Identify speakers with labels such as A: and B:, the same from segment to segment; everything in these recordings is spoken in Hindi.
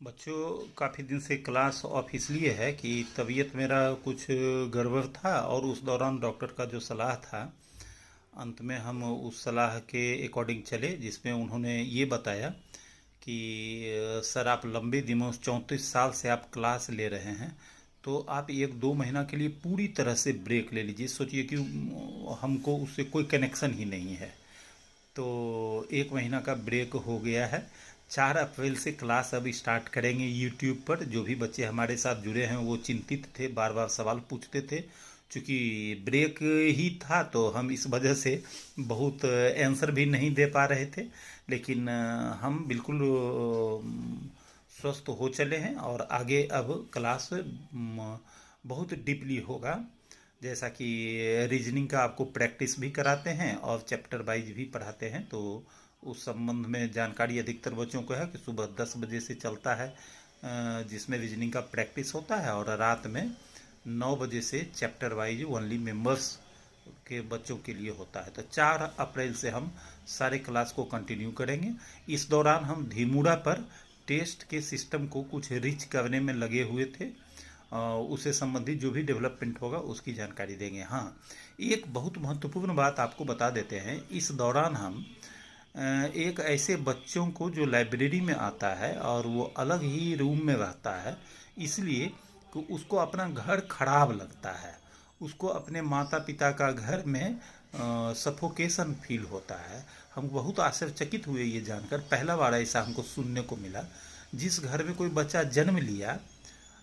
A: बच्चों, काफ़ी दिन से क्लास ऑफ इसलिए है कि तबीयत मेरा कुछ गड़बड़ था और उस दौरान डॉक्टर का जो सलाह था, अंत में हम उस सलाह के अकॉर्डिंग चले, जिसमें उन्होंने ये बताया कि सर, आप लंबे दिनों 34 साल से आप क्लास ले रहे हैं, तो आप 1-2 महीना के लिए पूरी तरह से ब्रेक ले लीजिए। सोचिए कि हमको उससे कोई कनेक्शन ही नहीं है। तो 1 महीना का ब्रेक हो गया है। 4 अप्रैल से क्लास अब स्टार्ट करेंगे यूट्यूब पर। जो भी बच्चे हमारे साथ जुड़े हैं वो चिंतित थे, बार बार सवाल पूछते थे। चूँकि ब्रेक ही था तो हम इस वजह से बहुत आंसर भी नहीं दे पा रहे थे, लेकिन हम बिल्कुल स्वस्थ हो चले हैं और आगे अब क्लास बहुत डीपली होगा। जैसा कि रीजनिंग का आपको प्रैक्टिस भी कराते हैं और चैप्टर वाइज भी पढ़ाते हैं, तो उस संबंध में जानकारी अधिकतर बच्चों को है कि सुबह 10 बजे से चलता है, जिसमें रीजनिंग का प्रैक्टिस होता है, और रात में 9 बजे से चैप्टर वाइज ओनली मेंबर्स के बच्चों के लिए होता है। तो 4 अप्रैल से हम सारे क्लास को कंटिन्यू करेंगे। इस दौरान हम धीमुड़ा पर टेस्ट के सिस्टम को कुछ रिच करने में लगे हुए थे। उससे संबंधित जो भी डेवलपमेंट होगा उसकी जानकारी देंगे। हाँ, एक बहुत महत्वपूर्ण बात आपको बता देते हैं। इस दौरान हम एक ऐसे बच्चों को जो लाइब्रेरी में आता है और वो अलग ही रूम में रहता है, इसलिए कि उसको अपना घर खराब लगता है, उसको अपने माता पिता का घर में सफोकेशन फील होता है। हम बहुत आश्चर्यचकित हुए ये जानकर, पहला बार ऐसा हमको सुनने को मिला। जिस घर में कोई बच्चा जन्म लिया,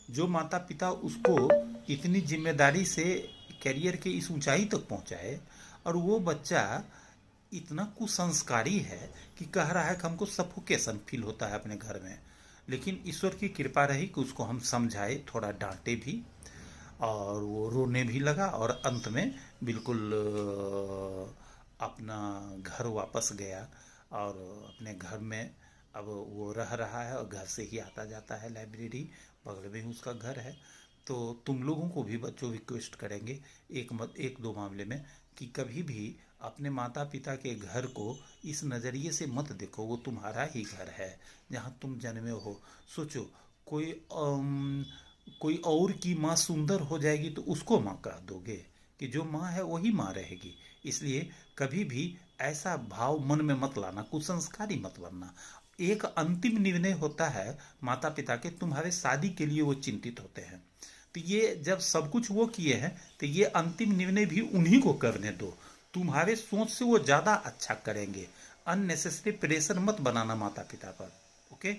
A: जो माता पिता उसको इतनी जिम्मेदारी से करियर के इस ऊंचाई तक पहुंचाए, और वो बच्चा इतना कुसंस्कारी है कि कह रहा है कि हमको सफोकेशन फील होता है अपने घर में। लेकिन ईश्वर की कृपा रही कि उसको हम समझाए, थोड़ा डांटे भी, और वो रोने भी लगा, और अंत में बिल्कुल अपना घर वापस गया और अपने घर में अब वो रह रहा है, और घर से ही आता जाता है लाइब्रेरी, बगल में ही उसका घर है। तो तुम लोगों को भी बच्चों रिक्वेस्ट करेंगे, एक दो मामले में, कि कभी भी अपने माता पिता के घर को इस नज़रिए से मत देखो। वो तुम्हारा ही घर है जहाँ तुम जन्मे हो। सोचो, कोई कोई और की माँ सुंदर हो जाएगी तो उसको माँ कह दोगे, कि जो माँ है वही माँ रहेगी। इसलिए कभी भी ऐसा भाव मन में मत लाना, कुसंस्कारी मत बनना। एक अंतिम निर्णय होता है माता पिता के, तुम्हारे शादी के लिए वो चिंतित होते हैं, तो ये जब सब कुछ वो किए हैं तो ये अंतिम निर्णय भी उन्हीं को करने दो। तुम्हारे सोच से वो ज़्यादा अच्छा करेंगे। अननेसेसरी प्रेशर मत बनाना माता पिता पर। ओके।